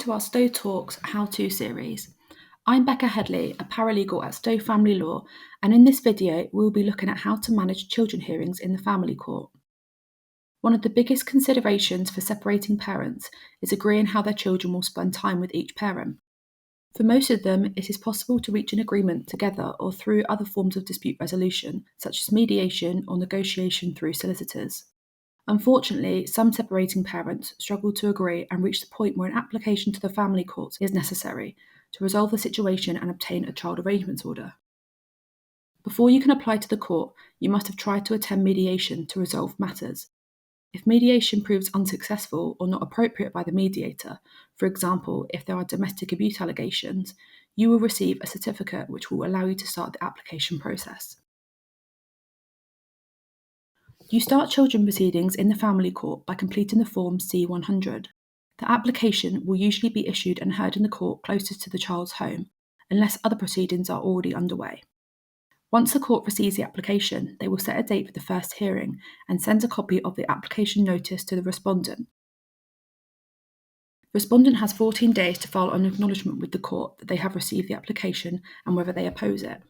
to our Stowe Talks How-To series. I'm Becka Headley, a paralegal at Stowe Family Law, and in this video we'll be looking at how to manage children hearings in the family court. One of the biggest considerations for separating parents is agreeing how their children will spend time with each parent. For most of them, it is possible to reach an agreement together or through other forms of dispute resolution, such as mediation or negotiation through solicitors. Unfortunately, some separating parents struggle to agree and reach the point where an application to the family court is necessary to resolve the situation and obtain a child arrangements order. Before you can apply to the court, you must have tried to attend mediation to resolve matters. If mediation proves unsuccessful or not appropriate by the mediator, for example, if there are domestic abuse allegations, you will receive a certificate which will allow you to start the application process. You start children proceedings in the family court by completing the form C100. The application will usually be issued and heard in the court closest to the child's home, unless other proceedings are already underway. Once the court receives the application, they will set a date for the first hearing and send a copy of the application notice to the respondent. The respondent has 14 days to file an acknowledgement with the court that they have received the application and whether they oppose it.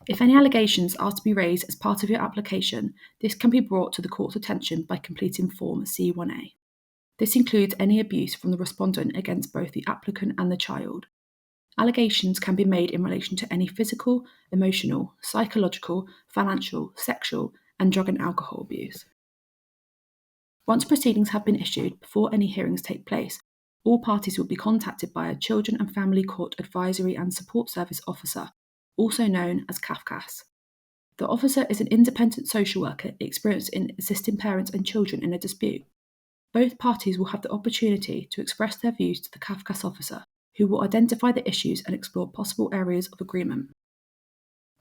If any allegations are to be raised as part of your application, this can be brought to the court's attention by completing Form C1A. This includes any abuse from the respondent against both the applicant and the child. Allegations can be made in relation to any physical, emotional, psychological, financial, sexual, and drug and alcohol abuse. Once proceedings have been issued, before any hearings take place, all parties will be contacted by a Children and Family Court Advisory and Support Service officer, also known as CAFCAS. The officer is an independent social worker experienced in assisting parents and children in a dispute. Both parties will have the opportunity to express their views to the CAFCAS officer, who will identify the issues and explore possible areas of agreement.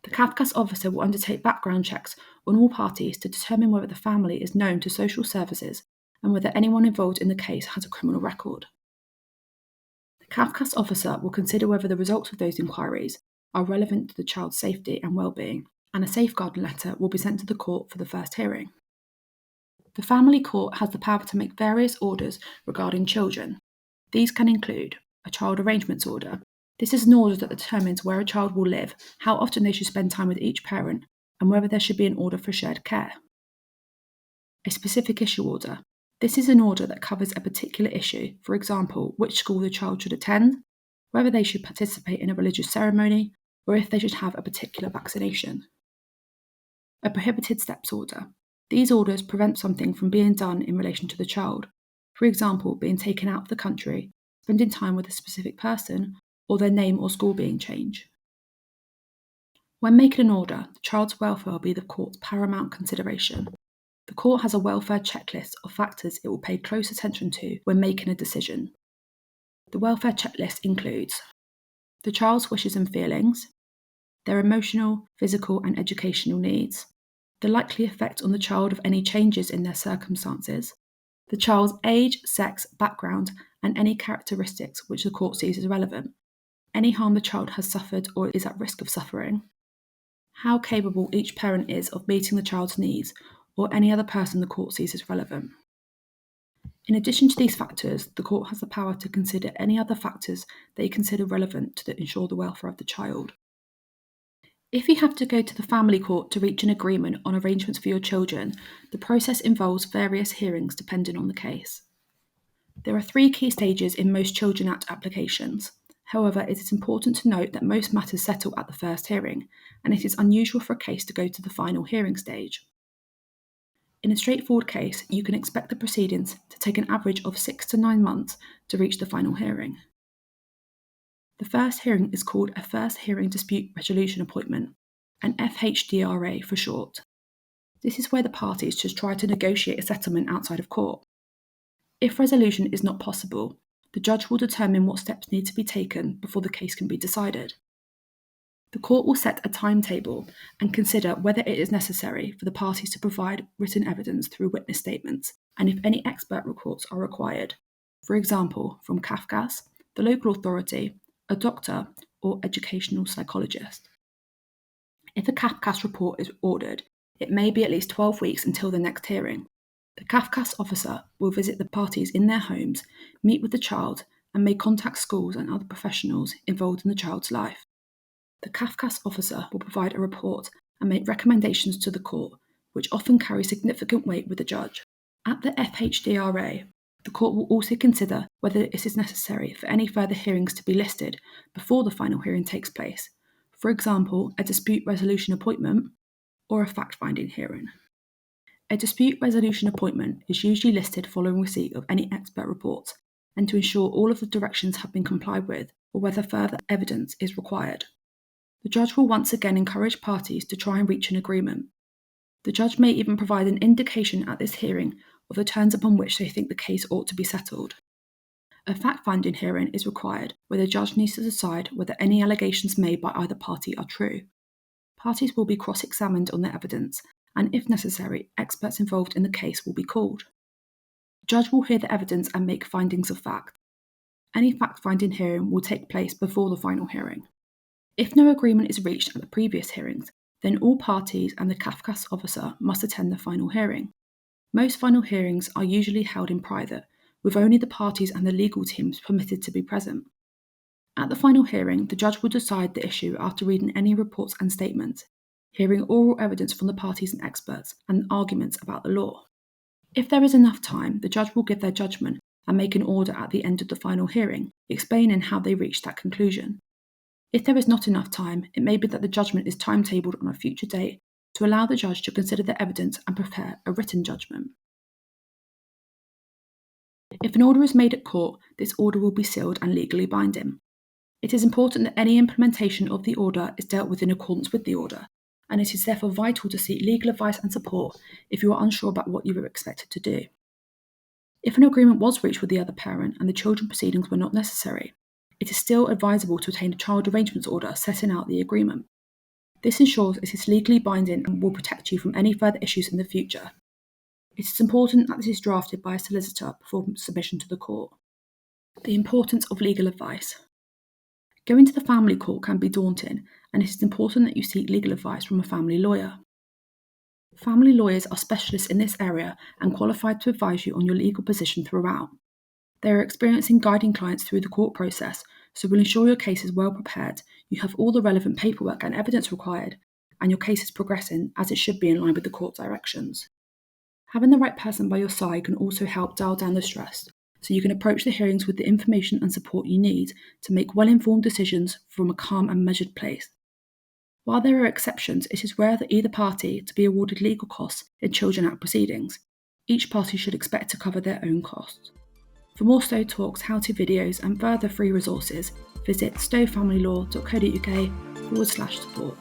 The CAFCAS officer will undertake background checks on all parties to determine whether the family is known to social services and whether anyone involved in the case has a criminal record. The CAFCAS officer will consider whether the results of those inquiries are relevant to the child's safety and well-being, and a safeguarding letter will be sent to the court for the first hearing. The family court has the power to make various orders regarding children. These can include a child arrangements order. This is an order that determines where a child will live, how often they should spend time with each parent, and whether there should be an order for shared care. A specific issue order. This is an order that covers a particular issue, for example, which school the child should attend, whether they should participate in a religious ceremony, or if they should have a particular vaccination. A prohibited steps order. These orders prevent something from being done in relation to the child, for example, being taken out of the country, spending time with a specific person, or their name or school being changed. When making an order, the child's welfare will be the court's paramount consideration. The court has a welfare checklist of factors it will pay close attention to when making a decision. The welfare checklist includes the child's wishes and feelings, their emotional, physical, and educational needs, the likely effect on the child of any changes in their circumstances, the child's age, sex, background, and any characteristics which the court sees as relevant, any harm the child has suffered or is at risk of suffering, how capable each parent is of meeting the child's needs, or any other person the court sees as relevant. In addition to these factors, the court has the power to consider any other factors they consider relevant to ensure the welfare of the child. If you have to go to the family court to reach an agreement on arrangements for your children, the process involves various hearings depending on the case. There are 3 key stages in most Children Act applications. However, it is important to note that most matters settle at the first hearing, and it is unusual for a case to go to the final hearing stage. In a straightforward case, you can expect the proceedings to take an average of 6 to 9 months to reach the final hearing. The first hearing is called a First Hearing Dispute Resolution Appointment, an FHDRA for short. This is where the parties just try to negotiate a settlement outside of court. If resolution is not possible, the judge will determine what steps need to be taken before the case can be decided. The court will set a timetable and consider whether it is necessary for the parties to provide written evidence through witness statements, and if any expert reports are required, for example, from CAFCAS, the local authority, a doctor, or educational psychologist. If a CAFCAS report is ordered, it may be at least 12 weeks until the next hearing. The CAFCAS officer will visit the parties in their homes, meet with the child, and may contact schools and other professionals involved in the child's life. The CAFCAS officer will provide a report and make recommendations to the court, which often carry significant weight with the judge. At the FHDRA, the court will also consider whether it is necessary for any further hearings to be listed before the final hearing takes place, for example, a dispute resolution appointment or a fact-finding hearing. A dispute resolution appointment is usually listed following receipt of any expert reports and to ensure all of the directions have been complied with or whether further evidence is required. The judge will once again encourage parties to try and reach an agreement. The judge may even provide an indication at this hearing of the terms upon which they think the case ought to be settled. A fact-finding hearing is required where the judge needs to decide whether any allegations made by either party are true. Parties will be cross-examined on their evidence, and if necessary, experts involved in the case will be called. The judge will hear the evidence and make findings of fact. Any fact-finding hearing will take place before the final hearing. If no agreement is reached at the previous hearings, then all parties and the CAFCAS officer must attend the final hearing. Most final hearings are usually held in private, with only the parties and the legal teams permitted to be present. At the final hearing, the judge will decide the issue after reading any reports and statements, hearing oral evidence from the parties and experts, and arguments about the law. If there is enough time, the judge will give their judgment and make an order at the end of the final hearing, explaining how they reached that conclusion. If there is not enough time, it may be that the judgment is timetabled on a future date to allow the judge to consider the evidence and prepare a written judgment. If an order is made at court, this order will be sealed and legally binding. It is important that any implementation of the order is dealt with in accordance with the order, and it is therefore vital to seek legal advice and support if you are unsure about what you are expected to do. If an agreement was reached with the other parent and the children proceedings were not necessary, it is still advisable to obtain a child arrangements order setting out the agreement. This ensures it is legally binding and will protect you from any further issues in the future. It is important that this is drafted by a solicitor before submission to the court. The importance of legal advice. Going to the family court can be daunting, and it is important that you seek legal advice from a family lawyer. Family lawyers are specialists in this area and qualified to advise you on your legal position throughout. They are experienced in guiding clients through the court process, so will ensure your case is well prepared, you have all the relevant paperwork and evidence required, and your case is progressing as it should be in line with the court directions. Having the right person by your side can also help dial down the stress, so you can approach the hearings with the information and support you need to make well-informed decisions from a calm and measured place. While there are exceptions, it is rare for either party to be awarded legal costs in Children Act proceedings. Each party should expect to cover their own costs. For more Stowe Talks, how-to videos and further free resources, visit stowefamilylaw.co.uk/support.